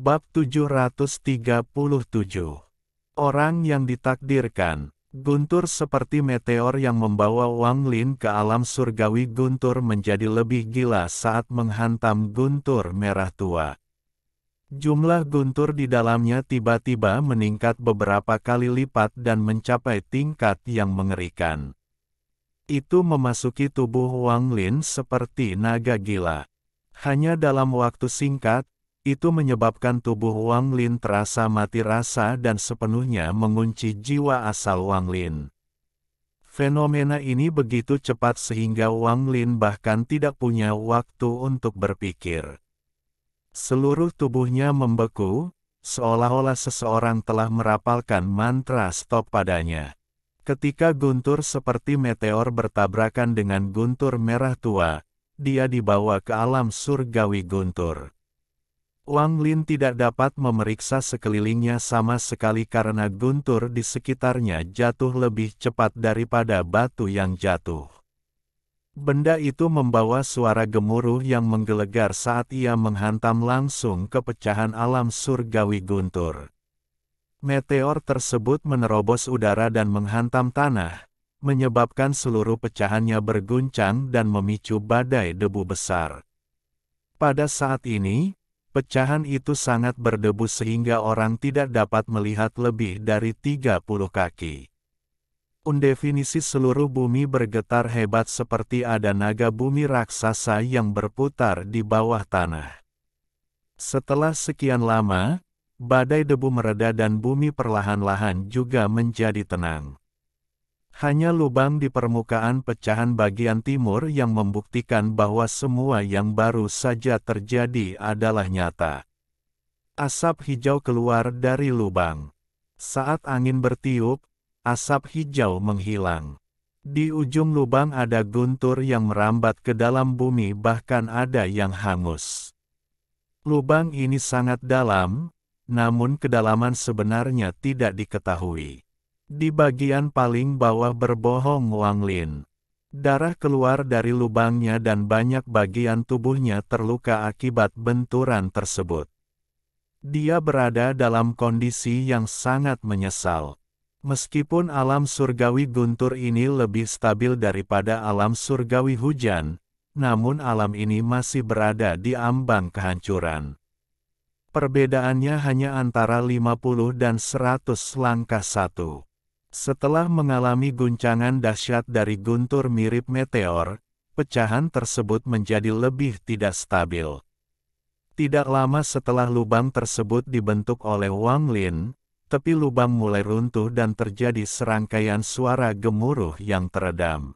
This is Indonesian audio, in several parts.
Bab 737. Orang yang ditakdirkan. Guntur seperti meteor yang membawa Wang Lin ke alam surgawi. Guntur menjadi lebih gila saat menghantam guntur merah tua. Jumlah guntur di dalamnya tiba-tiba meningkat beberapa kali lipat dan mencapai tingkat yang mengerikan. Itu memasuki tubuh Wang Lin seperti naga gila. Hanya dalam waktu singkat, itu menyebabkan tubuh Wang Lin terasa mati rasa dan sepenuhnya mengunci jiwa asal Wang Lin. Fenomena ini begitu cepat sehingga Wang Lin bahkan tidak punya waktu untuk berpikir. Seluruh tubuhnya membeku, seolah-olah seseorang telah merapalkan mantra stop padanya. Ketika guntur seperti meteor bertabrakan dengan guntur merah tua, dia dibawa ke alam surgawi guntur. Wang Lin tidak dapat memeriksa sekelilingnya sama sekali karena guntur di sekitarnya jatuh lebih cepat daripada batu yang jatuh. Benda itu membawa suara gemuruh yang menggelegar saat ia menghantam langsung ke pecahan alam surgawi guntur. Meteor tersebut menerobos udara dan menghantam tanah, menyebabkan seluruh pecahannya berguncang dan memicu badai debu besar. Pada saat ini, pecahan itu sangat berdebu sehingga orang tidak dapat melihat lebih dari 30 kaki. Undefinisi seluruh bumi bergetar hebat seperti ada naga bumi raksasa yang berputar di bawah tanah. Setelah sekian lama, badai debu mereda dan bumi perlahan-lahan juga menjadi tenang. Hanya lubang di permukaan pecahan bagian timur yang membuktikan bahwa semua yang baru saja terjadi adalah nyata. Asap hijau keluar dari lubang. Saat angin bertiup, asap hijau menghilang. Di ujung lubang ada guntur yang merambat ke dalam bumi, bahkan ada yang hangus. Lubang ini sangat dalam, namun kedalaman sebenarnya tidak diketahui. Di bagian paling bawah berbohong Wang Lin. Darah keluar dari lubangnya dan banyak bagian tubuhnya terluka akibat benturan tersebut. Dia berada dalam kondisi yang sangat menyesal. Meskipun alam surgawi guntur ini lebih stabil daripada alam surgawi hujan, namun alam ini masih berada di ambang kehancuran. Perbedaannya hanya antara 50 dan 100 langkah satu. Setelah mengalami guncangan dahsyat dari guntur mirip meteor, pecahan tersebut menjadi lebih tidak stabil. Tidak lama setelah lubang tersebut dibentuk oleh Wang Lin, tepi lubang mulai runtuh dan terjadi serangkaian suara gemuruh yang teredam.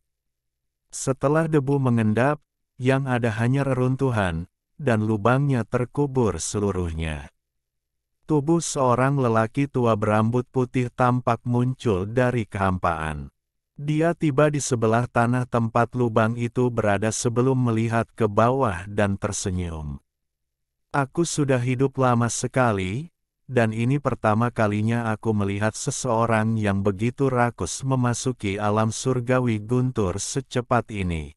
Setelah debu mengendap, yang ada hanya reruntuhan, dan lubangnya terkubur seluruhnya. Tubuh seorang lelaki tua berambut putih tampak muncul dari kehampaan. Dia tiba di sebelah tanah tempat lubang itu berada sebelum melihat ke bawah dan tersenyum. Aku sudah hidup lama sekali, dan ini pertama kalinya aku melihat seseorang yang begitu rakus memasuki alam surgawi guntur secepat ini.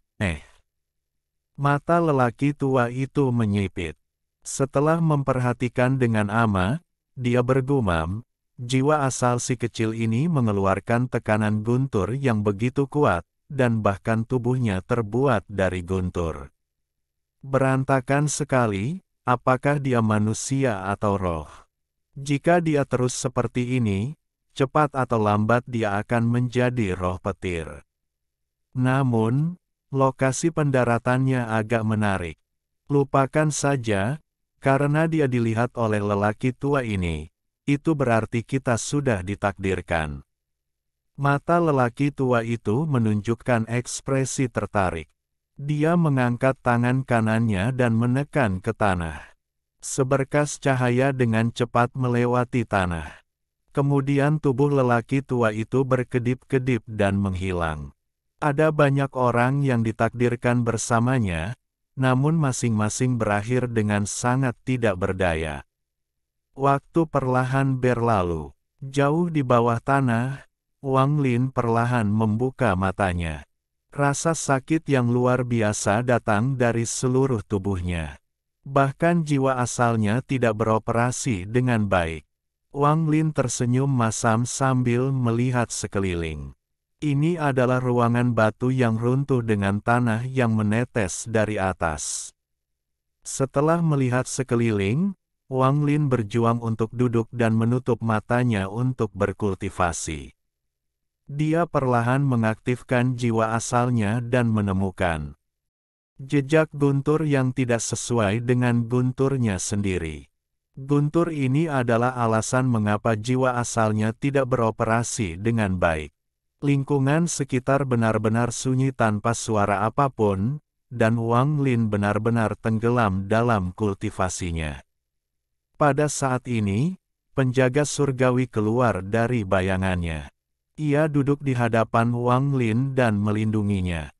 Mata lelaki tua itu menyipit. Setelah memperhatikan dengan ama, dia bergumam, jiwa asal si kecil ini mengeluarkan tekanan guntur yang begitu kuat, dan bahkan tubuhnya terbuat dari guntur. Berantakan sekali, apakah dia manusia atau roh? Jika dia terus seperti ini, cepat atau lambat dia akan menjadi roh petir. Namun, lokasi pendaratannya agak menarik. Lupakan saja, karena dia dilihat oleh lelaki tua ini, itu berarti kita sudah ditakdirkan. Mata lelaki tua itu menunjukkan ekspresi tertarik. Dia mengangkat tangan kanannya dan menekan ke tanah. Seberkas cahaya dengan cepat melewati tanah. Kemudian tubuh lelaki tua itu berkedip-kedip dan menghilang. Ada banyak orang yang ditakdirkan bersamanya, namun masing-masing berakhir dengan sangat tidak berdaya. Waktu perlahan berlalu. Jauh di bawah tanah, Wang Lin perlahan membuka matanya. Rasa sakit yang luar biasa datang dari seluruh tubuhnya. Bahkan jiwa asalnya tidak beroperasi dengan baik. Wang Lin tersenyum masam sambil melihat sekeliling. Ini adalah ruangan batu yang runtuh dengan tanah yang menetes dari atas. Setelah melihat sekeliling, Wang Lin berjuang untuk duduk dan menutup matanya untuk berkultivasi. Dia perlahan mengaktifkan jiwa asalnya dan menemukan jejak guntur yang tidak sesuai dengan gunturnya sendiri. Guntur ini adalah alasan mengapa jiwa asalnya tidak beroperasi dengan baik. Lingkungan sekitar benar-benar sunyi tanpa suara apapun, dan Wang Lin benar-benar tenggelam dalam kultivasinya. Pada saat ini, penjaga surgawi keluar dari bayangannya. Ia duduk di hadapan Wang Lin dan melindunginya.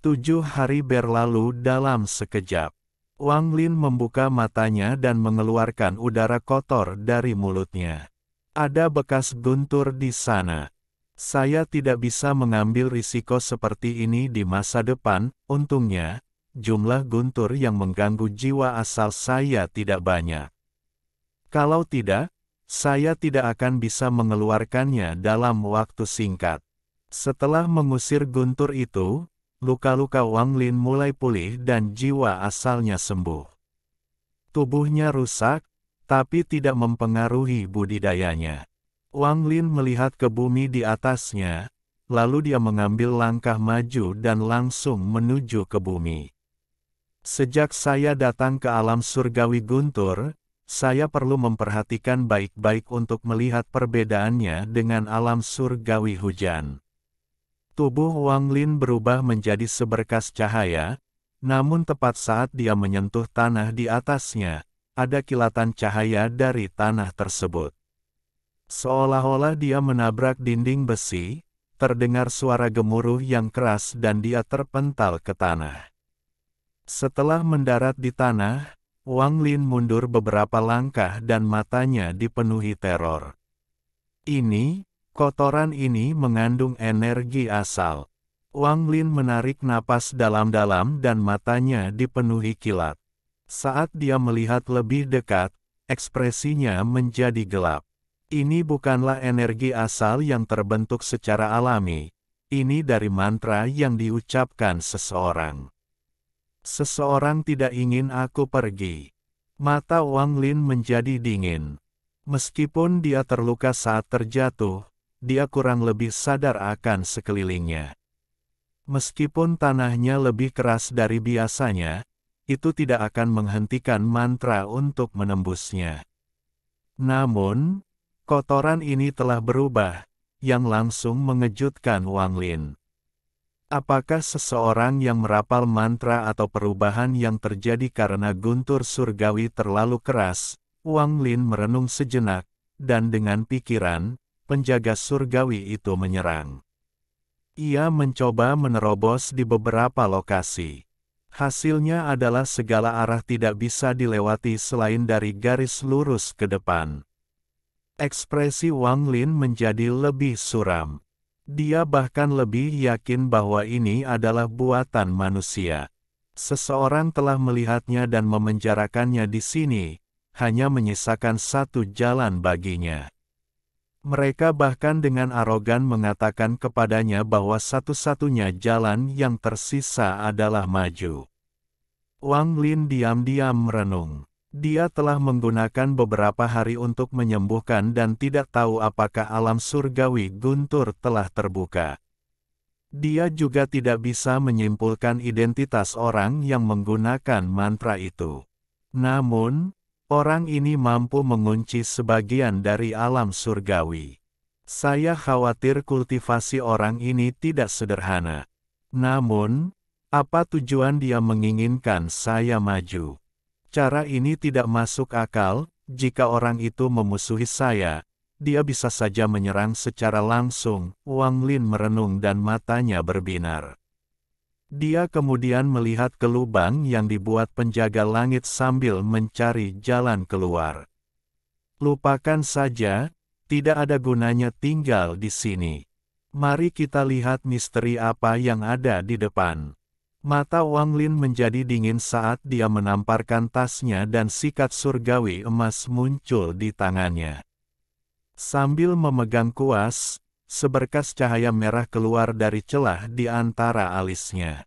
7 hari berlalu dalam sekejap. Wang Lin membuka matanya dan mengeluarkan udara kotor dari mulutnya. Ada bekas guntur di sana. Saya tidak bisa mengambil risiko seperti ini di masa depan. Untungnya, jumlah guntur yang mengganggu jiwa asal saya tidak banyak. Kalau tidak, saya tidak akan bisa mengeluarkannya dalam waktu singkat. Setelah mengusir guntur itu, luka-luka Wang Lin mulai pulih dan jiwa asalnya sembuh. Tubuhnya rusak, tapi tidak mempengaruhi budidayanya. Wang Lin melihat ke bumi di atasnya, lalu dia mengambil langkah maju dan langsung menuju ke bumi. Sejak saya datang ke alam surgawi guntur, saya perlu memperhatikan baik-baik untuk melihat perbedaannya dengan alam surgawi hujan. Tubuh Wang Lin berubah menjadi seberkas cahaya, namun tepat saat dia menyentuh tanah di atasnya, ada kilatan cahaya dari tanah tersebut. Seolah-olah dia menabrak dinding besi, terdengar suara gemuruh yang keras dan dia terpental ke tanah. Setelah mendarat di tanah, Wang Lin mundur beberapa langkah dan matanya dipenuhi teror. Kotoran ini mengandung energi asal. Wang Lin menarik napas dalam-dalam dan matanya dipenuhi kilat. Saat dia melihat lebih dekat, ekspresinya menjadi gelap. Ini bukanlah energi asal yang terbentuk secara alami. Ini dari mantra yang diucapkan seseorang. Seseorang tidak ingin aku pergi. Mata Wang Lin menjadi dingin. Meskipun dia terluka saat terjatuh, dia kurang lebih sadar akan sekelilingnya. Meskipun tanahnya lebih keras dari biasanya, itu tidak akan menghentikan mantra untuk menembusnya. Namun, kotoran ini telah berubah, yang langsung mengejutkan Wang Lin. Apakah seseorang yang merapal mantra atau perubahan yang terjadi karena guntur surgawi terlalu keras? Wang Lin merenung sejenak, dan dengan pikiran, penjaga surgawi itu menyerang. Ia mencoba menerobos di beberapa lokasi. Hasilnya adalah segala arah tidak bisa dilewati selain dari garis lurus ke depan. Ekspresi Wang Lin menjadi lebih suram. Dia bahkan lebih yakin bahwa ini adalah buatan manusia. Seseorang telah melihatnya dan memenjarakannya di sini, hanya menyisakan satu jalan baginya. Mereka bahkan dengan arogan mengatakan kepadanya bahwa satu-satunya jalan yang tersisa adalah maju. Wang Lin diam-diam merenung. Dia telah menggunakan beberapa hari untuk menyembuhkan dan tidak tahu apakah alam surgawi guntur telah terbuka. Dia juga tidak bisa menyimpulkan identitas orang yang menggunakan mantra itu. Namun, orang ini mampu mengunci sebagian dari alam surgawi. Saya khawatir kultivasi orang ini tidak sederhana. Namun, apa tujuan dia menginginkan saya maju? Cara ini tidak masuk akal. Jika orang itu memusuhi saya, dia bisa saja menyerang secara langsung. Wang Lin merenung dan matanya berbinar. Dia kemudian melihat ke lubang yang dibuat penjaga langit sambil mencari jalan keluar. Lupakan saja, tidak ada gunanya tinggal di sini. Mari kita lihat misteri apa yang ada di depan. Mata Wang Lin menjadi dingin saat dia menamparkan tasnya dan sikat surgawi emas muncul di tangannya. Sambil memegang kuas, seberkas cahaya merah keluar dari celah di antara alisnya.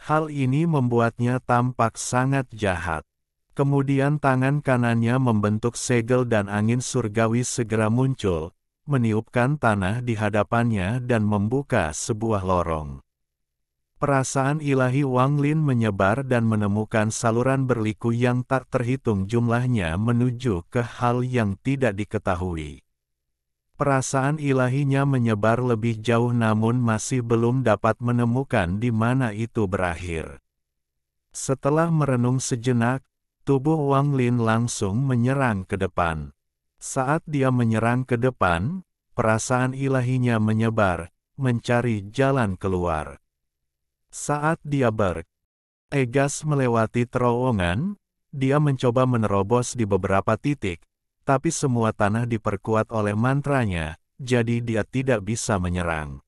Hal ini membuatnya tampak sangat jahat. Kemudian tangan kanannya membentuk segel dan angin surgawi segera muncul, meniupkan tanah di hadapannya dan membuka sebuah lorong. Perasaan ilahi Wang Lin menyebar dan menemukan saluran berliku yang tak terhitung jumlahnya menuju ke hal yang tidak diketahui. Perasaan ilahinya menyebar lebih jauh namun masih belum dapat menemukan di mana itu berakhir. Setelah merenung sejenak, tubuh Wang Lin langsung menyerang ke depan. Saat dia menyerang ke depan, perasaan ilahinya menyebar, mencari jalan keluar. Saat dia bergegas melewati terowongan, dia mencoba menerobos di beberapa titik, tapi semua tanah diperkuat oleh mantranya, jadi dia tidak bisa menyerang.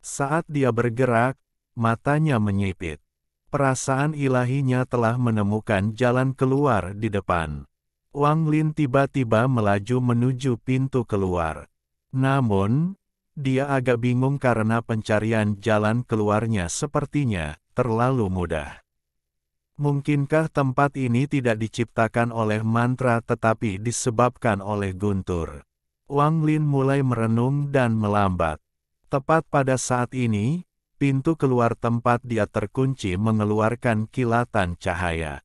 Saat dia bergerak, matanya menyipit. Perasaan ilahinya telah menemukan jalan keluar di depan. Wang Lin tiba-tiba melaju menuju pintu keluar. Namun, dia agak bingung karena pencarian jalan keluarnya sepertinya terlalu mudah. Mungkinkah tempat ini tidak diciptakan oleh mantra tetapi disebabkan oleh guntur? Wang Lin mulai merenung dan melambat. Tepat pada saat ini, pintu keluar tempat dia terkunci mengeluarkan kilatan cahaya.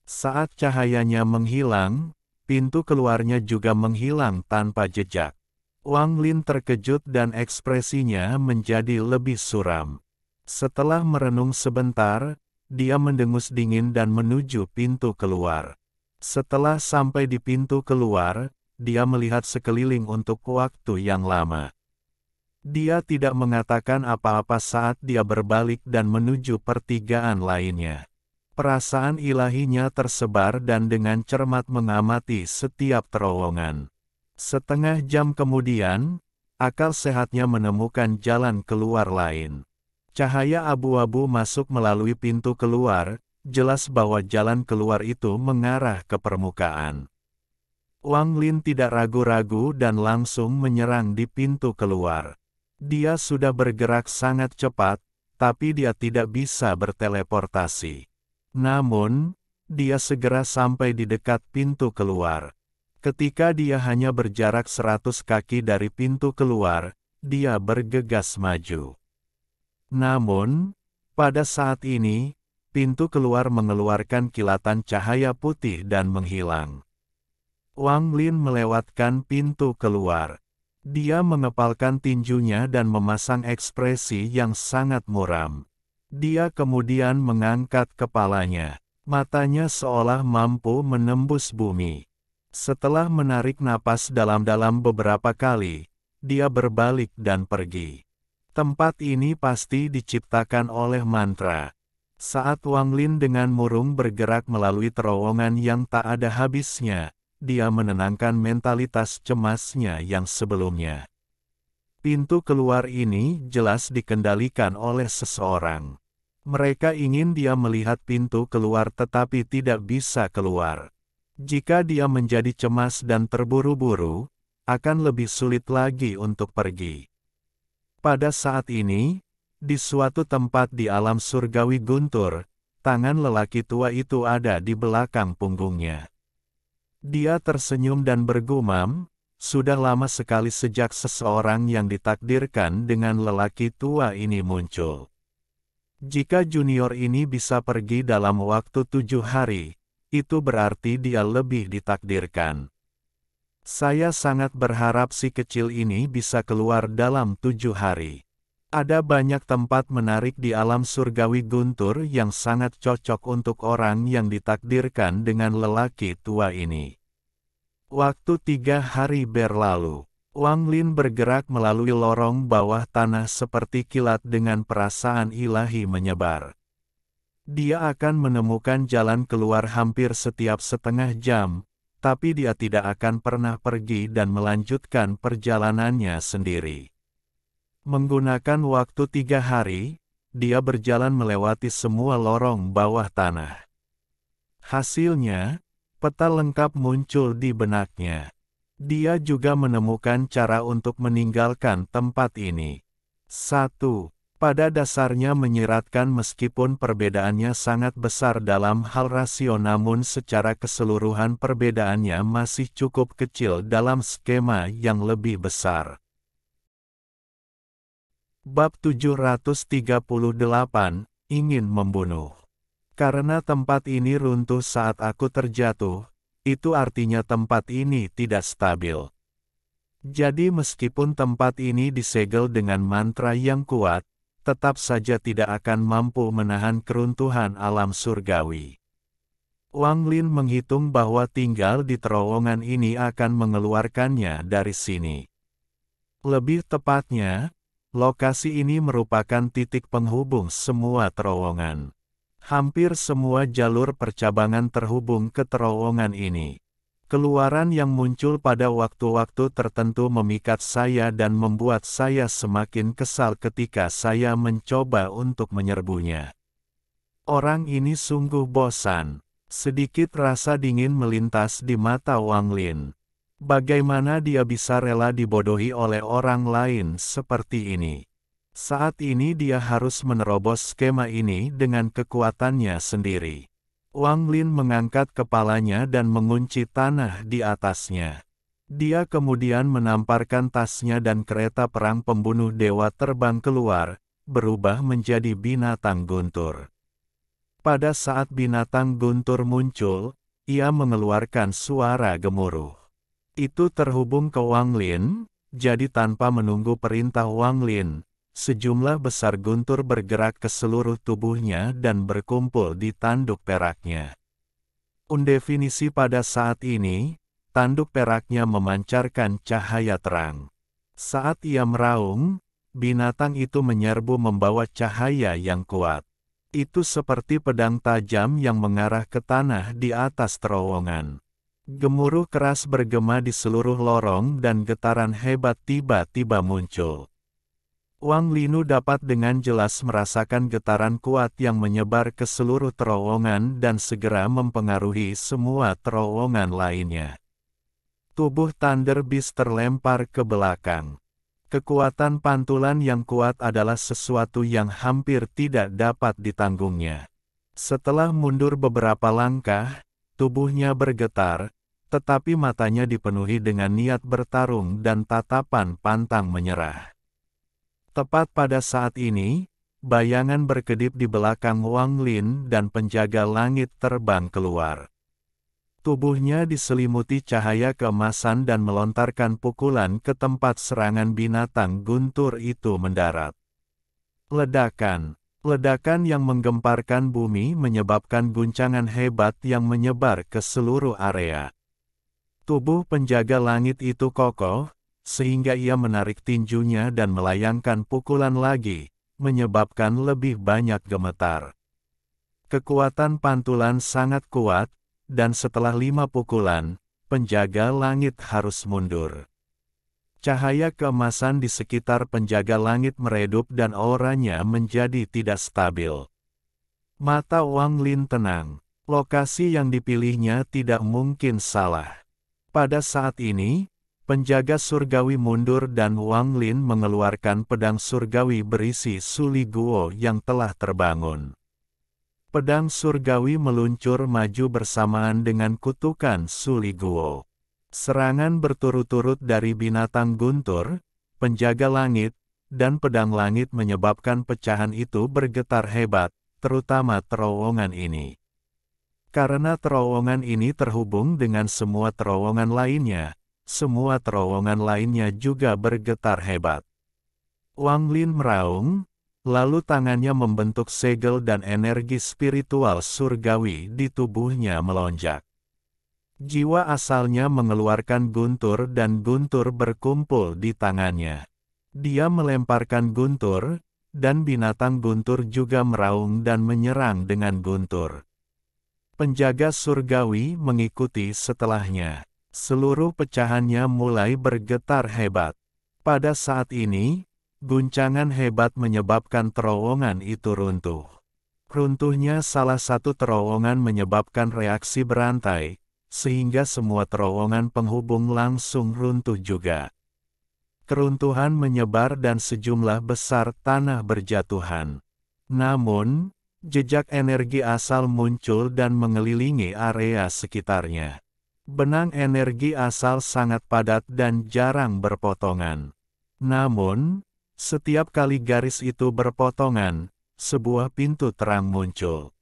Saat cahayanya menghilang, pintu keluarnya juga menghilang tanpa jejak. Wang Lin terkejut dan ekspresinya menjadi lebih suram. Setelah merenung sebentar, dia mendengus dingin dan menuju pintu keluar. Setelah sampai di pintu keluar, dia melihat sekeliling untuk waktu yang lama. Dia tidak mengatakan apa-apa saat dia berbalik dan menuju pertigaan lainnya. Perasaan ilahinya tersebar dan dengan cermat mengamati setiap terowongan. Setengah jam kemudian, akal sehatnya menemukan jalan keluar lain. Cahaya abu-abu masuk melalui pintu keluar, jelas bahwa jalan keluar itu mengarah ke permukaan. Wang Lin tidak ragu-ragu dan langsung menyerang di pintu keluar. Dia sudah bergerak sangat cepat, tapi dia tidak bisa berteleportasi. Namun, dia segera sampai di dekat pintu keluar. Ketika dia hanya berjarak 100 kaki dari pintu keluar, dia bergegas maju. Namun, pada saat ini, pintu keluar mengeluarkan kilatan cahaya putih dan menghilang. Wang Lin melewatkan pintu keluar. Dia mengepalkan tinjunya dan memasang ekspresi yang sangat muram. Dia kemudian mengangkat kepalanya. Matanya seolah mampu menembus bumi. Setelah menarik napas dalam-dalam beberapa kali, dia berbalik dan pergi. Tempat ini pasti diciptakan oleh mantra. Saat Wang Lin dengan murung bergerak melalui terowongan yang tak ada habisnya, dia menenangkan mentalitas cemasnya yang sebelumnya. Pintu keluar ini jelas dikendalikan oleh seseorang. Mereka ingin dia melihat pintu keluar tetapi tidak bisa keluar. Jika dia menjadi cemas dan terburu-buru, akan lebih sulit lagi untuk pergi. Pada saat ini, di suatu tempat di alam surgawi guntur, tangan lelaki tua itu ada di belakang punggungnya. Dia tersenyum dan bergumam, sudah lama sekali sejak seseorang yang ditakdirkan dengan lelaki tua ini muncul. Jika junior ini bisa pergi dalam waktu 7 hari, itu berarti dia lebih ditakdirkan. Saya sangat berharap si kecil ini bisa keluar dalam 7 hari. Ada banyak tempat menarik di alam surgawi guntur yang sangat cocok untuk orang yang ditakdirkan dengan lelaki tua ini. Waktu 3 hari berlalu. Wang Lin bergerak melalui lorong bawah tanah seperti kilat dengan perasaan ilahi menyebar. Dia akan menemukan jalan keluar hampir setiap setengah jam, tapi dia tidak akan pernah pergi dan melanjutkan perjalanannya sendiri. Menggunakan waktu 3 hari, dia berjalan melewati semua lorong bawah tanah. Hasilnya, peta lengkap muncul di benaknya. Dia juga menemukan cara untuk meninggalkan tempat ini. 1. Pada dasarnya menyiratkan meskipun perbedaannya sangat besar dalam hal rasio namun secara keseluruhan perbedaannya masih cukup kecil dalam skema yang lebih besar. Bab 738, ingin membunuh. Karena tempat ini runtuh saat aku terjatuh, itu artinya tempat ini tidak stabil. Jadi meskipun tempat ini disegel dengan mantra yang kuat, tetap saja tidak akan mampu menahan keruntuhan alam surgawi. Wang Lin menghitung bahwa tinggal di terowongan ini akan mengeluarkannya dari sini. Lebih tepatnya, lokasi ini merupakan titik penghubung semua terowongan. Hampir semua jalur percabangan terhubung ke terowongan ini. Keluaran yang muncul pada waktu-waktu tertentu memikat saya dan membuat saya semakin kesal ketika saya mencoba untuk menyerbunya. Orang ini sungguh bosan. Sedikit rasa dingin melintas di mata Wang Lin. Bagaimana dia bisa rela dibodohi oleh orang lain seperti ini? Saat ini dia harus menerobos skema ini dengan kekuatannya sendiri. Wang Lin mengangkat kepalanya dan mengunci tanah di atasnya. Dia kemudian menamparkan tasnya dan kereta perang pembunuh dewa terbang keluar, berubah menjadi binatang guntur. Pada saat binatang guntur muncul, ia mengeluarkan suara gemuruh. Itu terhubung ke Wang Lin, jadi tanpa menunggu perintah Wang Lin, sejumlah besar guntur bergerak ke seluruh tubuhnya dan berkumpul di tanduk peraknya. Undefinisi pada saat ini, tanduk peraknya memancarkan cahaya terang. Saat ia meraung, binatang itu menyerbu membawa cahaya yang kuat. Itu seperti pedang tajam yang mengarah ke tanah di atas terowongan. Gemuruh keras bergema di seluruh lorong dan getaran hebat tiba-tiba muncul. Wang Linu dapat dengan jelas merasakan getaran kuat yang menyebar ke seluruh terowongan dan segera mempengaruhi semua terowongan lainnya. Tubuh Thunder Beast terlempar ke belakang. Kekuatan pantulan yang kuat adalah sesuatu yang hampir tidak dapat ditanggungnya. Setelah mundur beberapa langkah, tubuhnya bergetar, tetapi matanya dipenuhi dengan niat bertarung dan tatapan pantang menyerah. Tepat pada saat ini, bayangan berkedip di belakang Wang Lin dan penjaga langit terbang keluar. Tubuhnya diselimuti cahaya keemasan dan melontarkan pukulan ke tempat serangan binatang guntur itu mendarat. Ledakan. Ledakan yang menggemparkan bumi menyebabkan guncangan hebat yang menyebar ke seluruh area. Tubuh penjaga langit itu kokoh, sehingga ia menarik tinjunya dan melayangkan pukulan lagi, menyebabkan lebih banyak gemetar. Kekuatan pantulan sangat kuat, dan setelah 5 pukulan, penjaga langit harus mundur. Cahaya keemasan di sekitar penjaga langit meredup dan auranya menjadi tidak stabil. Mata Wang Lin tenang. Lokasi yang dipilihnya tidak mungkin salah. Pada saat ini, penjaga surgawi mundur dan Wang Lin mengeluarkan pedang surgawi berisi Suli Guo yang telah terbangun. Pedang surgawi meluncur maju bersamaan dengan kutukan Suli Guo. Serangan berturut-turut dari binatang guntur, penjaga langit, dan pedang langit menyebabkan pecahan itu bergetar hebat, terutama terowongan ini. Karena terowongan ini terhubung dengan semua terowongan lainnya, semua terowongan lainnya juga bergetar hebat. Wang Lin meraung, lalu tangannya membentuk segel dan energi spiritual surgawi di tubuhnya melonjak. Jiwa asalnya mengeluarkan guntur dan guntur berkumpul di tangannya. Dia melemparkan guntur, dan binatang guntur juga meraung dan menyerang dengan guntur. Penjaga surgawi mengikuti setelahnya. Seluruh pecahannya mulai bergetar hebat. Pada saat ini, Guncangan hebat menyebabkan terowongan itu runtuh. Runtuhnya salah satu terowongan menyebabkan reaksi berantai, sehingga semua terowongan penghubung langsung runtuh juga. Keruntuhan menyebar dan sejumlah besar tanah berjatuhan. Namun, jejak energi asal muncul dan mengelilingi area sekitarnya. Benang energi asal sangat padat dan jarang berpotongan. Namun, setiap kali garis itu berpotongan, sebuah pintu terang muncul.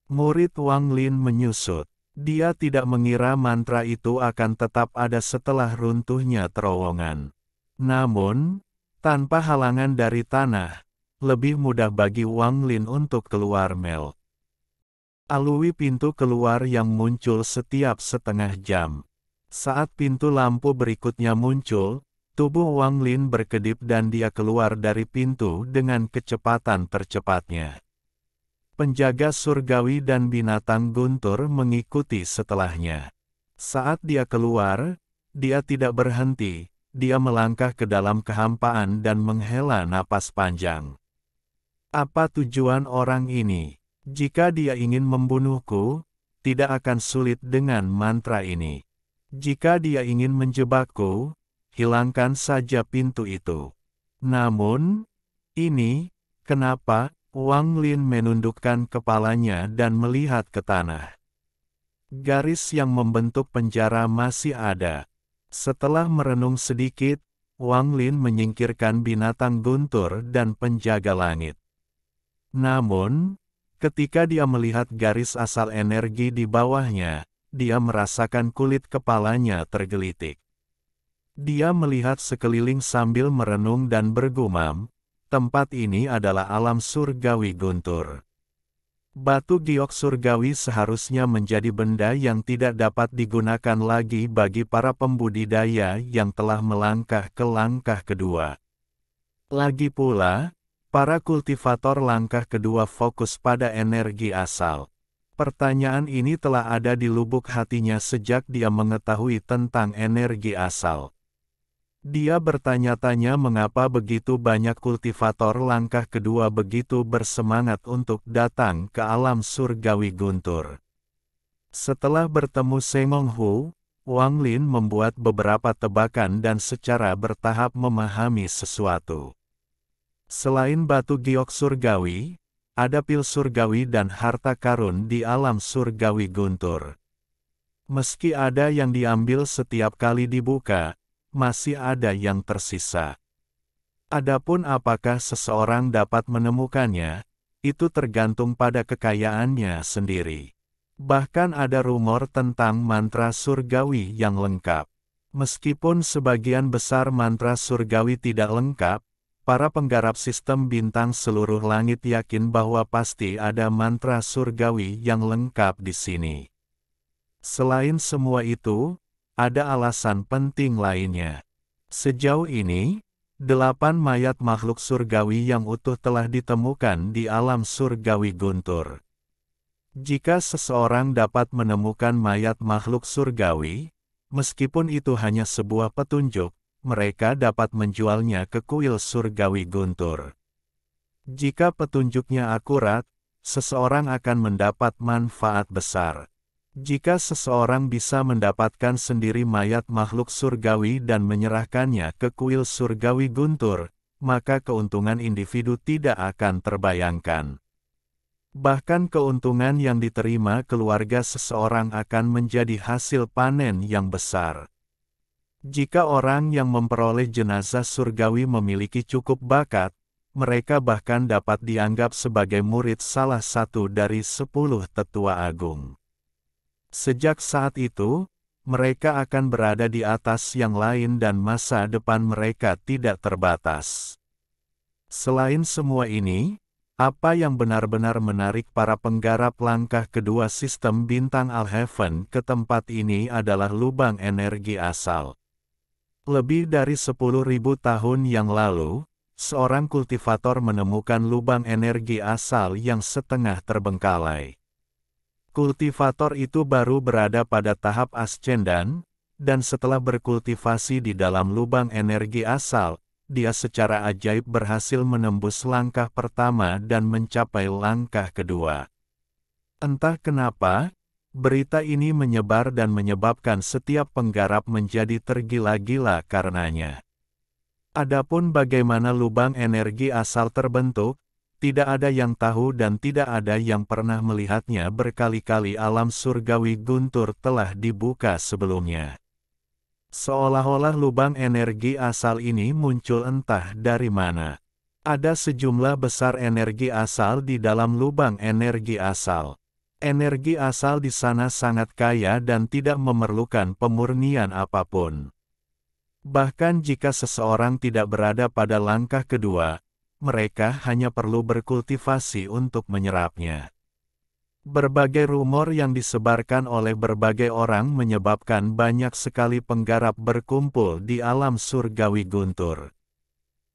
Murid Wang Lin menyusut. Dia tidak mengira mantra itu akan tetap ada setelah runtuhnya terowongan. Namun, tanpa halangan dari tanah, lebih mudah bagi Wang Lin untuk keluar melalui pintu keluar yang muncul setiap setengah jam. Saat pintu lampu berikutnya muncul, tubuh Wang Lin berkedip dan dia keluar dari pintu dengan kecepatan tercepatnya. Penjaga surgawi dan binatang guntur mengikuti setelahnya. Saat dia keluar, dia tidak berhenti, dia melangkah ke dalam kehampaan dan menghela napas panjang. Apa tujuan orang ini? Jika dia ingin membunuhku, tidak akan sulit dengan mantra ini. Jika dia ingin menjebakku, hilangkan saja pintu itu. Namun, kenapa? Wang Lin menundukkan kepalanya dan melihat ke tanah. Garis yang membentuk penjara masih ada. Setelah merenung sedikit, Wang Lin menyingkirkan binatang guntur dan penjaga langit. Namun, ketika dia melihat garis asal energi di bawahnya, dia merasakan kulit kepalanya tergelitik. Dia melihat sekeliling sambil merenung dan bergumam, tempat ini adalah alam surgawi guntur. Batu giok surgawi seharusnya menjadi benda yang tidak dapat digunakan lagi bagi para pembudidaya yang telah melangkah ke langkah kedua. Lagi pula, para kultivator langkah kedua fokus pada energi asal. Pertanyaan ini telah ada di lubuk hatinya sejak dia mengetahui tentang energi asal. Dia bertanya-tanya mengapa begitu banyak kultivator langkah kedua begitu bersemangat untuk datang ke alam surgawi guntur. Setelah bertemu Sengong Hu, Wang Lin membuat beberapa tebakan dan secara bertahap memahami sesuatu. Selain batu giok surgawi, ada pil surgawi dan harta karun di alam surgawi guntur. Meski ada yang diambil setiap kali dibuka, masih ada yang tersisa. Adapun apakah seseorang dapat menemukannya, itu tergantung pada kekayaannya sendiri. Bahkan ada rumor tentang mantra surgawi yang lengkap. Meskipun sebagian besar mantra surgawi tidak lengkap, para penggarap sistem bintang seluruh langit yakin bahwa pasti ada mantra surgawi yang lengkap di sini. Selain semua itu, ada alasan penting lainnya. Sejauh ini, 8 mayat makhluk surgawi yang utuh telah ditemukan di alam surgawi guntur. Jika seseorang dapat menemukan mayat makhluk surgawi, meskipun itu hanya sebuah petunjuk, mereka dapat menjualnya ke kuil surgawi guntur. Jika petunjuknya akurat, seseorang akan mendapat manfaat besar. Jika seseorang bisa mendapatkan sendiri mayat makhluk surgawi dan menyerahkannya ke kuil surgawi guntur, maka keuntungan individu tidak akan terbayangkan. Bahkan keuntungan yang diterima keluarga seseorang akan menjadi hasil panen yang besar. Jika orang yang memperoleh jenazah surgawi memiliki cukup bakat, mereka bahkan dapat dianggap sebagai murid salah satu dari 10 tetua agung. Sejak saat itu, mereka akan berada di atas yang lain dan masa depan mereka tidak terbatas. Selain semua ini, apa yang benar-benar menarik para penggarap langkah kedua sistem bintang Al-Heaven ke tempat ini adalah lubang energi asal. Lebih dari 10.000 tahun yang lalu, seorang kultivator menemukan lubang energi asal yang setengah terbengkalai. Kultivator itu baru berada pada tahap ascendan, dan setelah berkultivasi di dalam lubang energi asal, dia secara ajaib berhasil menembus langkah pertama dan mencapai langkah kedua. Entah kenapa, berita ini menyebar dan menyebabkan setiap penggarap menjadi tergila-gila karenanya. Adapun bagaimana lubang energi asal terbentuk, tidak ada yang tahu dan tidak ada yang pernah melihatnya. Berkali-kali alam surgawi Guntur telah dibuka sebelumnya. Seolah-olah lubang energi asal ini muncul entah dari mana. Ada sejumlah besar energi asal di dalam lubang energi asal. Energi asal di sana sangat kaya dan tidak memerlukan pemurnian apapun. Bahkan jika seseorang tidak berada pada langkah kedua, mereka hanya perlu berkultivasi untuk menyerapnya. Berbagai rumor yang disebarkan oleh berbagai orang menyebabkan banyak sekali penggarap berkumpul di alam surgawi Guntur.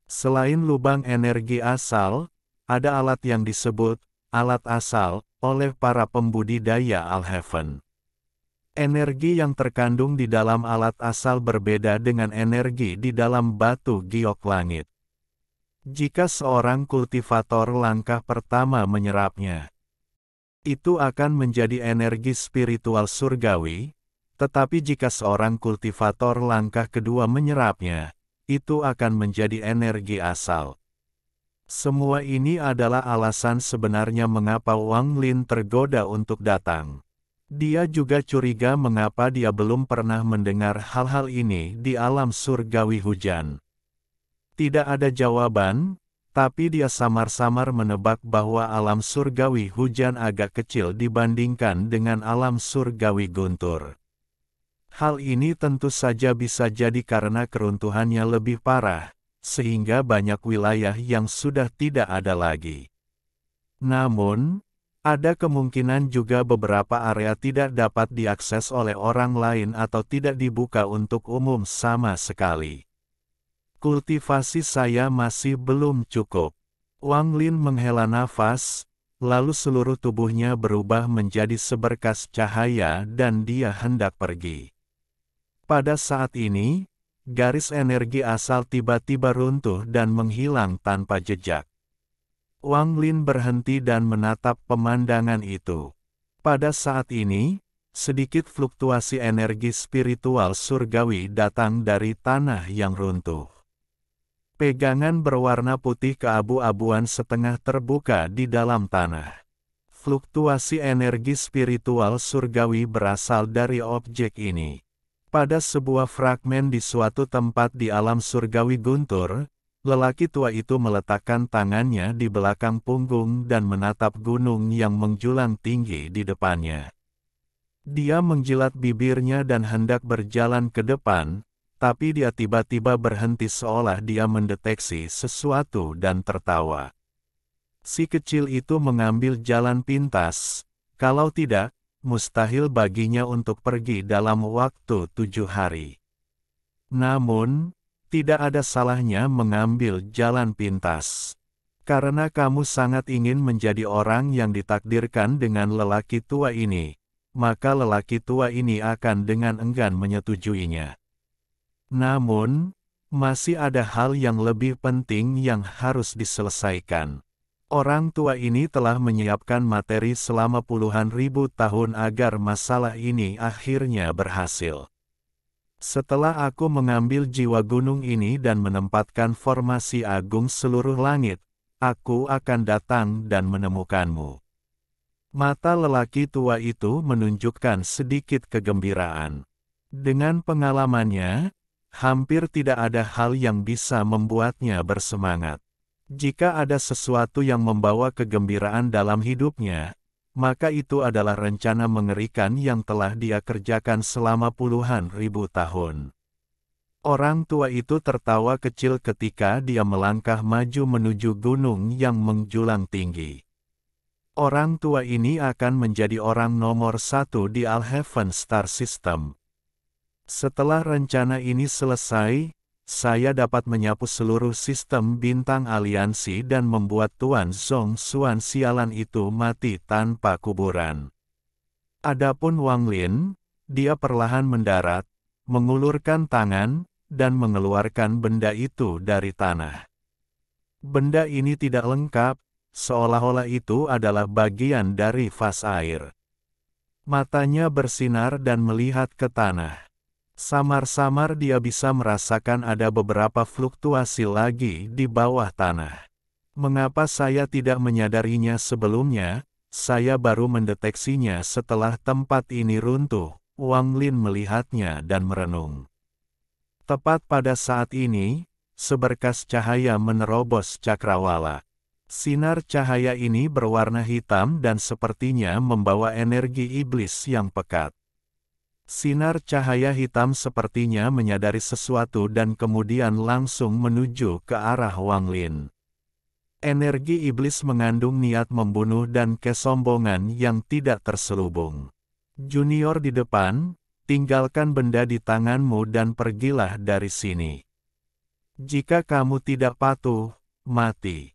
Selain lubang energi asal, ada alat yang disebut alat asal oleh para pembudidaya Alhaven. Energi yang terkandung di dalam alat asal berbeda dengan energi di dalam batu giok langit. Jika seorang kultivator langkah pertama menyerapnya, itu akan menjadi energi spiritual surgawi, tetapi jika seorang kultivator langkah kedua menyerapnya, itu akan menjadi energi asal. Semua ini adalah alasan sebenarnya mengapa Wang Lin tergoda untuk datang. Dia juga curiga mengapa dia belum pernah mendengar hal-hal ini di alam surgawi hujan. Tidak ada jawaban, tapi dia samar-samar menebak bahwa alam surgawi hujan agak kecil dibandingkan dengan alam surgawi Guntur. Hal ini tentu saja bisa jadi karena keruntuhannya lebih parah, sehingga banyak wilayah yang sudah tidak ada lagi. Namun, ada kemungkinan juga beberapa area tidak dapat diakses oleh orang lain atau tidak dibuka untuk umum sama sekali. Kultivasi saya masih belum cukup. Wang Lin menghela nafas, lalu seluruh tubuhnya berubah menjadi seberkas cahaya dan dia hendak pergi. Pada saat ini, garis energi asal tiba-tiba runtuh dan menghilang tanpa jejak. Wang Lin berhenti dan menatap pemandangan itu. Pada saat ini, sedikit fluktuasi energi spiritual surgawi datang dari tanah yang runtuh. Pegangan berwarna putih keabu-abuan setengah terbuka di dalam tanah. Fluktuasi energi spiritual surgawi berasal dari objek ini. Pada sebuah fragmen di suatu tempat di alam surgawi Guntur, lelaki tua itu meletakkan tangannya di belakang punggung dan menatap gunung yang menjulang tinggi di depannya. Dia menjilat bibirnya dan hendak berjalan ke depan, tapi dia tiba-tiba berhenti seolah dia mendeteksi sesuatu dan tertawa. Si kecil itu mengambil jalan pintas, kalau tidak, mustahil baginya untuk pergi dalam waktu 7 hari. Namun, tidak ada salahnya mengambil jalan pintas. Karena kamu sangat ingin menjadi orang yang ditakdirkan dengan lelaki tua ini, maka lelaki tua ini akan dengan enggan menyetujuinya. Namun, masih ada hal yang lebih penting yang harus diselesaikan. Orang tua ini telah menyiapkan materi selama puluhan ribu tahun agar masalah ini akhirnya berhasil. Setelah aku mengambil jiwa gunung ini dan menempatkan formasi agung seluruh langit, aku akan datang dan menemukanmu. Mata lelaki tua itu menunjukkan sedikit kegembiraan. Dengan pengalamannya, hampir tidak ada hal yang bisa membuatnya bersemangat. Jika ada sesuatu yang membawa kegembiraan dalam hidupnya, maka itu adalah rencana mengerikan yang telah dia kerjakan selama puluhan ribu tahun. Orang tua itu tertawa kecil ketika dia melangkah maju menuju gunung yang menjulang tinggi. Orang tua ini akan menjadi orang nomor 1 di Alhaven Star System. Setelah rencana ini selesai, saya dapat menyapu seluruh sistem bintang aliansi dan membuat Tuan Zhong Xuan sialan itu mati tanpa kuburan. Adapun Wang Lin, dia perlahan mendarat, mengulurkan tangan, dan mengeluarkan benda itu dari tanah. Benda ini tidak lengkap, seolah-olah itu adalah bagian dari vas air. Matanya bersinar dan melihat ke tanah. Samar-samar dia bisa merasakan ada beberapa fluktuasi lagi di bawah tanah. Mengapa saya tidak menyadarinya sebelumnya? Saya baru mendeteksinya setelah tempat ini runtuh. Wang Lin melihatnya dan merenung. Tepat pada saat ini, seberkas cahaya menerobos cakrawala. Sinar cahaya ini berwarna hitam dan sepertinya membawa energi iblis yang pekat. Sinar cahaya hitam sepertinya menyadari sesuatu dan kemudian langsung menuju ke arah Wang Lin. Energi iblis mengandung niat membunuh dan kesombongan yang tidak terselubung. Junior di depan, tinggalkan benda di tanganmu dan pergilah dari sini. Jika kamu tidak patuh, mati.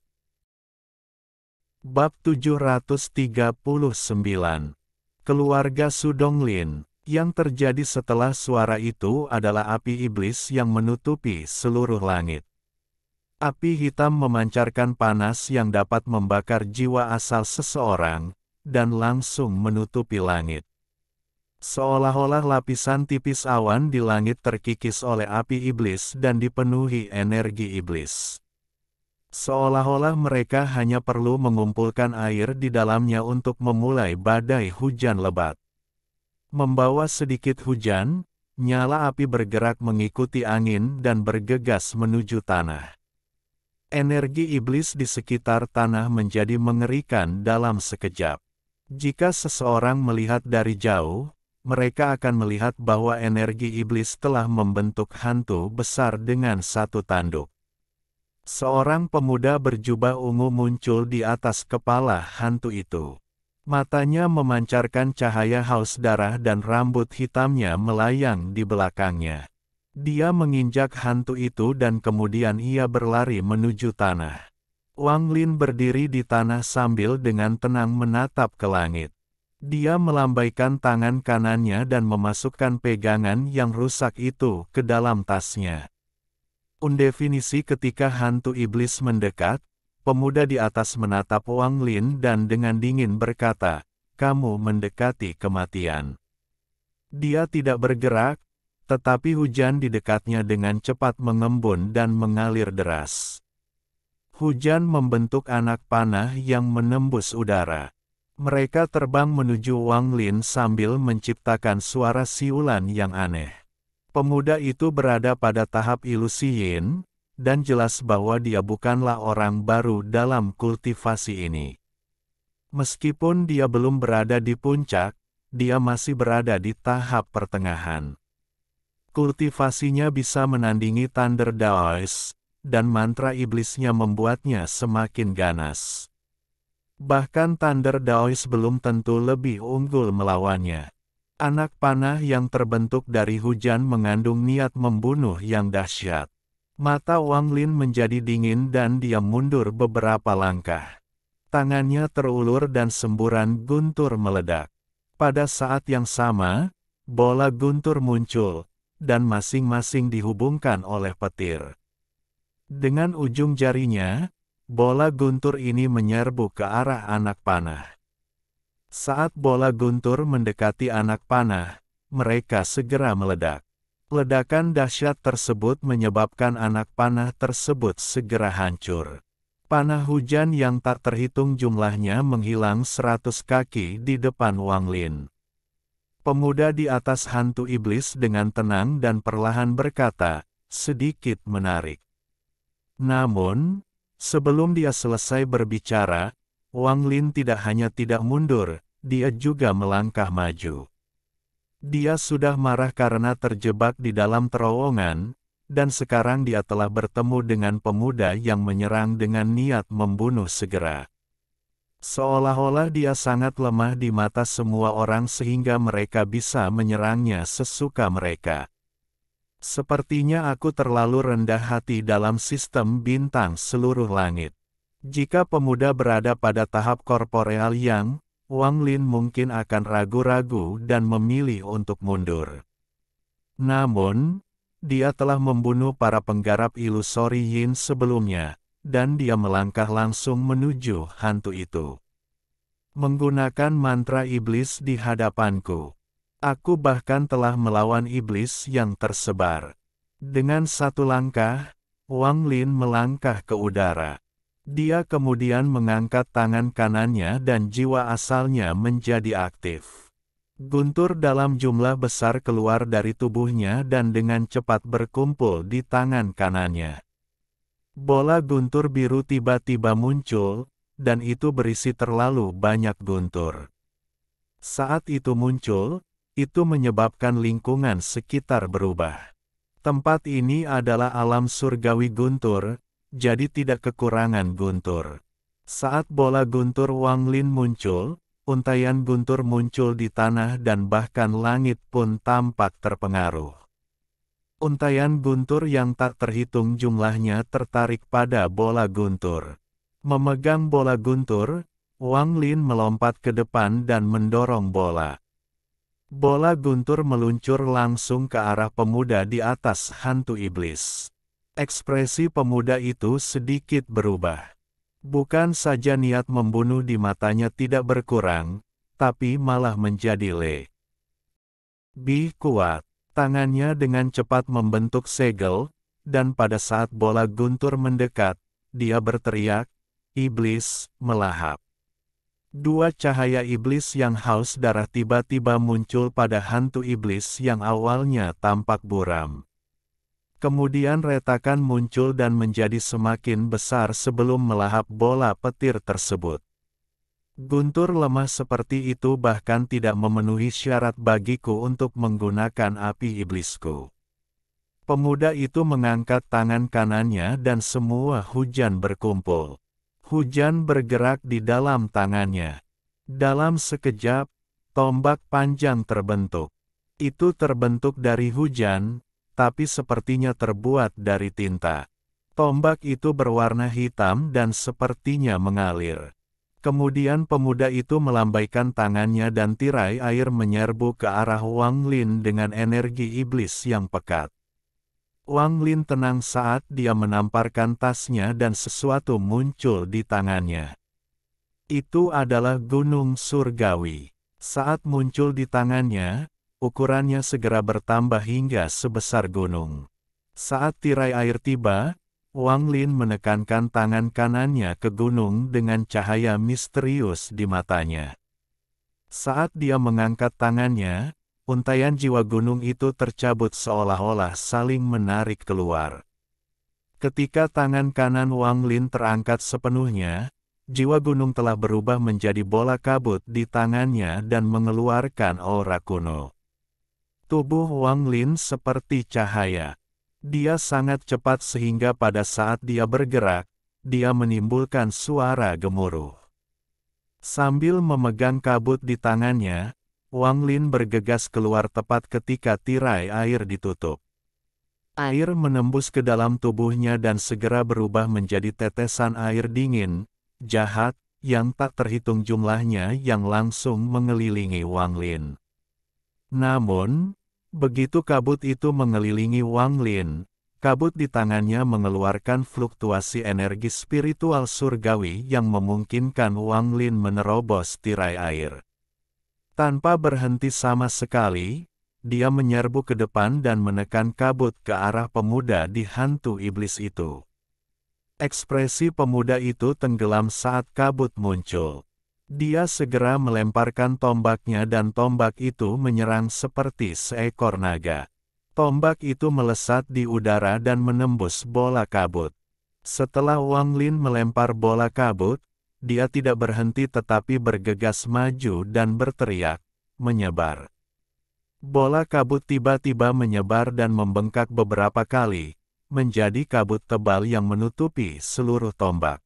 Bab 739. Keluarga Sudonglin. Yang terjadi setelah suara itu adalah api iblis yang menutupi seluruh langit. Api hitam memancarkan panas yang dapat membakar jiwa asal seseorang, dan langsung menutupi langit. Seolah-olah lapisan tipis awan di langit terkikis oleh api iblis dan dipenuhi energi iblis. Seolah-olah mereka hanya perlu mengumpulkan air di dalamnya untuk memulai badai hujan lebat. Membawa sedikit hujan, nyala api bergerak mengikuti angin dan bergegas menuju tanah. Energi iblis di sekitar tanah menjadi mengerikan dalam sekejap. Jika seseorang melihat dari jauh, mereka akan melihat bahwa energi iblis telah membentuk hantu besar dengan satu tanduk. Seorang pemuda berjubah ungu muncul di atas kepala hantu itu. Matanya memancarkan cahaya haus darah dan rambut hitamnya melayang di belakangnya. Dia menginjak hantu itu dan kemudian ia berlari menuju tanah. Wang Lin berdiri di tanah sambil dengan tenang menatap ke langit. Dia melambaikan tangan kanannya dan memasukkan pegangan yang rusak itu ke dalam tasnya. Undefinisi ketika hantu iblis mendekat, pemuda di atas menatap Wang Lin dan dengan dingin berkata, "Kamu mendekati kematian." Dia tidak bergerak, tetapi hujan di dekatnya dengan cepat mengembun dan mengalir deras. Hujan membentuk anak panah yang menembus udara. Mereka terbang menuju Wang Lin sambil menciptakan suara siulan yang aneh. Pemuda itu berada pada tahap ilusi yin, dan jelas bahwa dia bukanlah orang baru dalam kultivasi ini. Meskipun dia belum berada di puncak, dia masih berada di tahap pertengahan. Kultivasinya bisa menandingi Thunder Daoist, dan mantra iblisnya membuatnya semakin ganas. Bahkan Thunder Daoist belum tentu lebih unggul melawannya. Anak panah yang terbentuk dari hujan mengandung niat membunuh yang dahsyat. Mata Wang Lin menjadi dingin dan dia mundur beberapa langkah. Tangannya terulur dan semburan guntur meledak. Pada saat yang sama, bola guntur muncul, dan masing-masing dihubungkan oleh petir. Dengan ujung jarinya, bola guntur ini menyerbu ke arah anak panah. Saat bola guntur mendekati anak panah, mereka segera meledak. Ledakan dahsyat tersebut menyebabkan anak panah tersebut segera hancur. Panah hujan yang tak terhitung jumlahnya menghilang 100 kaki di depan Wang Lin. Pemuda di atas hantu iblis dengan tenang dan perlahan berkata, sedikit menarik. Namun, sebelum dia selesai berbicara, Wang Lin tidak hanya tidak mundur, dia juga melangkah maju. Dia sudah marah karena terjebak di dalam terowongan, dan sekarang dia telah bertemu dengan pemuda yang menyerang dengan niat membunuh segera. Seolah-olah dia sangat lemah di mata semua orang sehingga mereka bisa menyerangnya sesuka mereka. Sepertinya aku terlalu rendah hati dalam sistem bintang seluruh langit. Jika pemuda berada pada tahap korporeal yang, Wang Lin mungkin akan ragu-ragu dan memilih untuk mundur. Namun, Dia telah membunuh para penggarap ilusori Yin sebelumnya, dan dia melangkah langsung menuju hantu itu. Menggunakan mantra iblis di hadapanku. Aku bahkan telah melawan iblis yang tersebar. Dengan satu langkah, Wang Lin melangkah ke udara. Dia kemudian mengangkat tangan kanannya dan jiwa asalnya menjadi aktif. Guntur dalam jumlah besar keluar dari tubuhnya dan dengan cepat berkumpul di tangan kanannya. Bola guntur biru tiba-tiba muncul, dan itu berisi terlalu banyak guntur. Saat itu muncul, itu menyebabkan lingkungan sekitar berubah. Tempat ini adalah alam surgawi guntur, jadi tidak kekurangan guntur. Saat bola guntur Wang Lin muncul, untaian guntur muncul di tanah dan bahkan langit pun tampak terpengaruh. Untaian guntur yang tak terhitung jumlahnya tertarik pada bola guntur. Memegang bola guntur, Wang Lin melompat ke depan dan mendorong bola. Bola guntur meluncur langsung ke arah pemuda di atas hantu iblis. Ekspresi pemuda itu sedikit berubah. Bukan saja niat membunuh di matanya tidak berkurang, tapi malah menjadi lebih kuat. Tangannya dengan cepat membentuk segel, dan pada saat bola guntur mendekat, dia berteriak, "Iblis, melahap!" Dua cahaya iblis yang haus darah tiba-tiba muncul pada hantu iblis yang awalnya tampak buram. Kemudian retakan muncul dan menjadi semakin besar sebelum melahap bola petir tersebut. Guntur lemah seperti itu bahkan tidak memenuhi syarat bagiku untuk menggunakan api iblisku. Pemuda itu mengangkat tangan kanannya dan semua hujan berkumpul. Hujan bergerak di dalam tangannya. Dalam sekejap, tombak panjang terbentuk. Itu terbentuk dari hujan, tapi sepertinya terbuat dari tinta. Tombak itu berwarna hitam dan sepertinya mengalir. Kemudian pemuda itu melambaikan tangannya dan tirai air menyerbu ke arah Wang Lin dengan energi iblis yang pekat. Wang Lin tenang saat dia menamparkan tasnya dan sesuatu muncul di tangannya. Itu adalah gunung surgawi. Saat muncul di tangannya, ukurannya segera bertambah hingga sebesar gunung. Saat tirai air tiba, Wang Lin menekankan tangan kanannya ke gunung dengan cahaya misterius di matanya. Saat dia mengangkat tangannya, untaian jiwa gunung itu tercabut seolah-olah saling menarik keluar. Ketika tangan kanan Wang Lin terangkat sepenuhnya, jiwa gunung telah berubah menjadi bola kabut di tangannya dan mengeluarkan aura kuno. Tubuh Wang Lin seperti cahaya. Dia sangat cepat sehingga pada saat dia bergerak, dia menimbulkan suara gemuruh. Sambil memegang kabut di tangannya, Wang Lin bergegas keluar tepat ketika tirai air ditutup. Air menembus ke dalam tubuhnya dan segera berubah menjadi tetesan air dingin, jahat, yang tak terhitung jumlahnya yang langsung mengelilingi Wang Lin. Namun, begitu kabut itu mengelilingi Wang Lin, kabut di tangannya mengeluarkan fluktuasi energi spiritual surgawi yang memungkinkan Wang Lin menerobos tirai air. Tanpa berhenti sama sekali, dia menyerbu ke depan dan menekan kabut ke arah pemuda di hantu iblis itu. Ekspresi pemuda itu tenggelam saat kabut muncul. Dia segera melemparkan tombaknya dan tombak itu menyerang seperti seekor naga. Tombak itu melesat di udara dan menembus bola kabut. Setelah Wang Lin melempar bola kabut, dia tidak berhenti tetapi bergegas maju dan berteriak, "Menyebar!" Bola kabut tiba-tiba menyebar dan membengkak beberapa kali, menjadi kabut tebal yang menutupi seluruh tombak.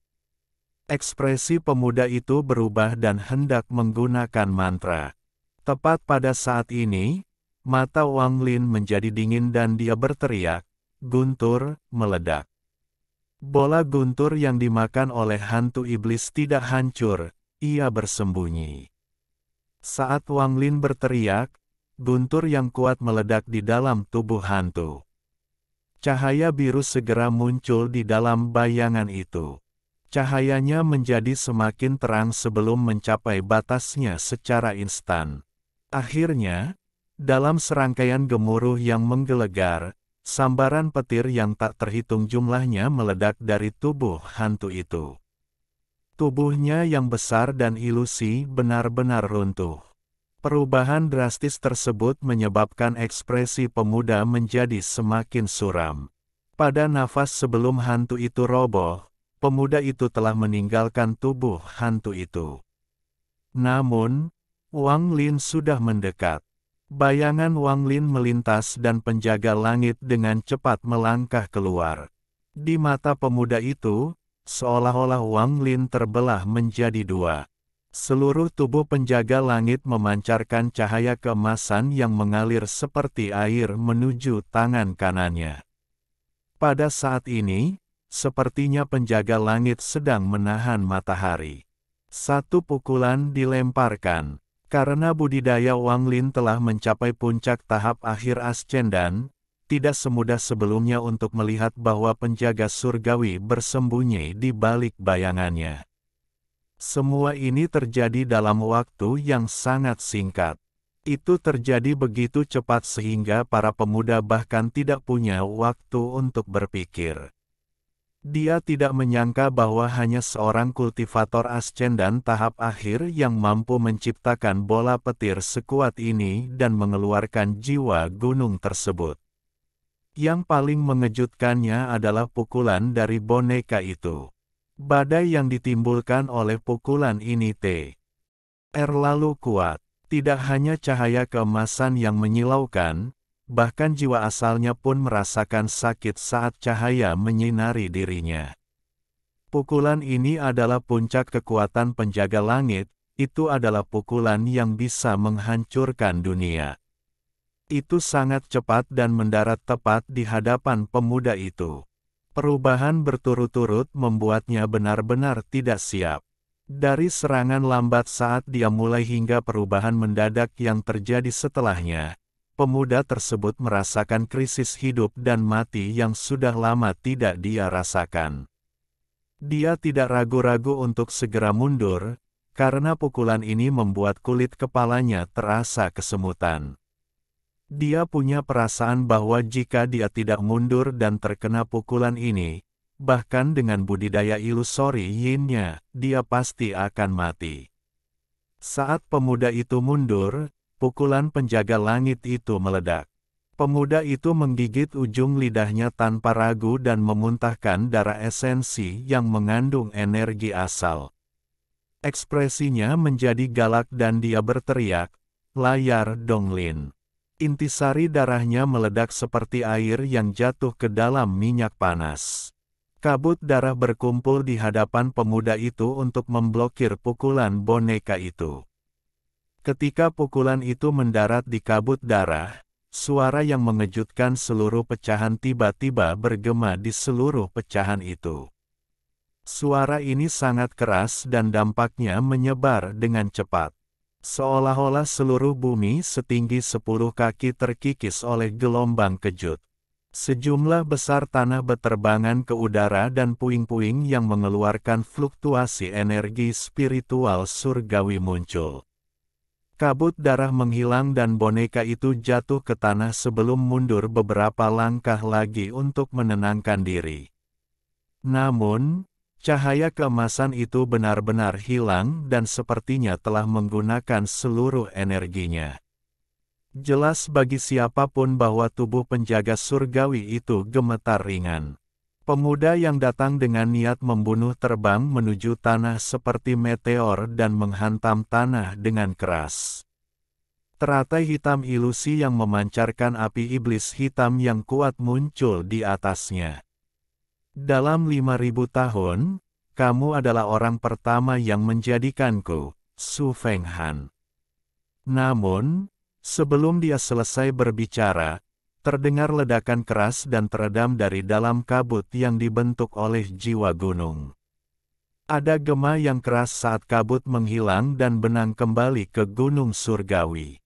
Ekspresi pemuda itu berubah dan hendak menggunakan mantra. Tepat pada saat ini, mata Wang Lin menjadi dingin dan dia berteriak, "Guntur, meledak!" Bola guntur yang dimakan oleh hantu iblis tidak hancur, ia bersembunyi. Saat Wang Lin berteriak, guntur yang kuat meledak di dalam tubuh hantu. Cahaya biru segera muncul di dalam bayangan itu. Cahayanya menjadi semakin terang sebelum mencapai batasnya secara instan. Akhirnya, dalam serangkaian gemuruh yang menggelegar, sambaran petir yang tak terhitung jumlahnya meledak dari tubuh hantu itu. Tubuhnya yang besar dan ilusi benar-benar runtuh. Perubahan drastis tersebut menyebabkan ekspresi pemuda menjadi semakin suram. Pada nafas sebelum hantu itu roboh, pemuda itu telah meninggalkan tubuh hantu itu. Namun, Wang Lin sudah mendekat. Bayangan Wang Lin melintas dan penjaga langit dengan cepat melangkah keluar. Di mata pemuda itu, seolah-olah Wang Lin terbelah menjadi dua. Seluruh tubuh penjaga langit memancarkan cahaya keemasan yang mengalir seperti air menuju tangan kanannya. Pada saat ini, sepertinya penjaga langit sedang menahan matahari. Satu pukulan dilemparkan. Karena budidaya Wang Lin telah mencapai puncak tahap akhir ascendan, tidak semudah sebelumnya untuk melihat bahwa penjaga surgawi bersembunyi di balik bayangannya. Semua ini terjadi dalam waktu yang sangat singkat. Itu terjadi begitu cepat sehingga para pemuda bahkan tidak punya waktu untuk berpikir. Dia tidak menyangka bahwa hanya seorang kultivator ascendan tahap akhir yang mampu menciptakan bola petir sekuat ini dan mengeluarkan jiwa gunung tersebut. Yang paling mengejutkannya adalah pukulan dari boneka itu. Badai yang ditimbulkan oleh pukulan ini terlalu kuat. Tidak hanya cahaya keemasan yang menyilaukan, bahkan jiwa asalnya pun merasakan sakit saat cahaya menyinari dirinya. Pukulan ini adalah puncak kekuatan penjaga langit, itu adalah pukulan yang bisa menghancurkan dunia. Itu sangat cepat dan mendarat tepat di hadapan pemuda itu. Perubahan berturut-turut membuatnya benar-benar tidak siap. Dari serangan lambat saat dia mulai hingga perubahan mendadak yang terjadi setelahnya, pemuda tersebut merasakan krisis hidup dan mati yang sudah lama tidak dia rasakan. Dia tidak ragu-ragu untuk segera mundur, karena pukulan ini membuat kulit kepalanya terasa kesemutan. Dia punya perasaan bahwa jika dia tidak mundur dan terkena pukulan ini, bahkan dengan budidaya ilusori yin-nya, dia pasti akan mati. Saat pemuda itu mundur, pukulan penjaga langit itu meledak. Pemuda itu menggigit ujung lidahnya tanpa ragu dan memuntahkan darah esensi yang mengandung energi asal. Ekspresinya menjadi galak dan dia berteriak, "Layar Donglin." Intisari darahnya meledak seperti air yang jatuh ke dalam minyak panas. Kabut darah berkumpul di hadapan pemuda itu untuk memblokir pukulan boneka itu. Ketika pukulan itu mendarat di kabut darah, suara yang mengejutkan seluruh pecahan tiba-tiba bergema di seluruh pecahan itu. Suara ini sangat keras dan dampaknya menyebar dengan cepat. Seolah-olah seluruh bumi setinggi 10 kaki terkikis oleh gelombang kejut. Sejumlah besar tanah beterbangan ke udara dan puing-puing yang mengeluarkan fluktuasi energi spiritual surgawi muncul. Kabut darah menghilang dan boneka itu jatuh ke tanah sebelum mundur beberapa langkah lagi untuk menenangkan diri. Namun, cahaya keemasan itu benar-benar hilang dan sepertinya telah menggunakan seluruh energinya. Jelas bagi siapapun bahwa tubuh penjaga surgawi itu gemetar ringan. Pemuda yang datang dengan niat membunuh terbang menuju tanah seperti meteor dan menghantam tanah dengan keras. Teratai hitam ilusi yang memancarkan api iblis hitam yang kuat muncul di atasnya. Dalam 5.000 tahun, kamu adalah orang pertama yang menjadikanku, Su Fenghan. Namun, sebelum dia selesai berbicara, terdengar ledakan keras dan teredam dari dalam kabut yang dibentuk oleh jiwa gunung. Ada gema yang keras saat kabut menghilang dan benang kembali ke gunung surgawi.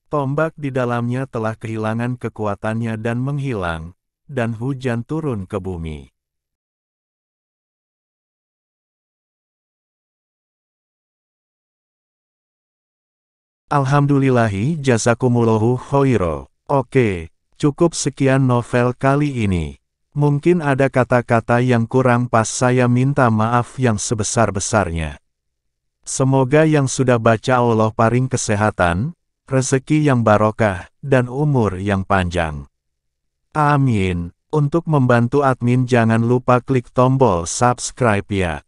Tombak di dalamnya telah kehilangan kekuatannya dan menghilang, dan hujan turun ke bumi. Alhamdulillahi jazakumullahu khoiro. Oke, cukup sekian novel kali ini. Mungkin ada kata-kata yang kurang pas, saya minta maaf yang sebesar-besarnya. Semoga yang sudah baca Allah paring kesehatan, rezeki yang barokah, dan umur yang panjang. Amin. Untuk membantu admin jangan lupa klik tombol subscribe ya.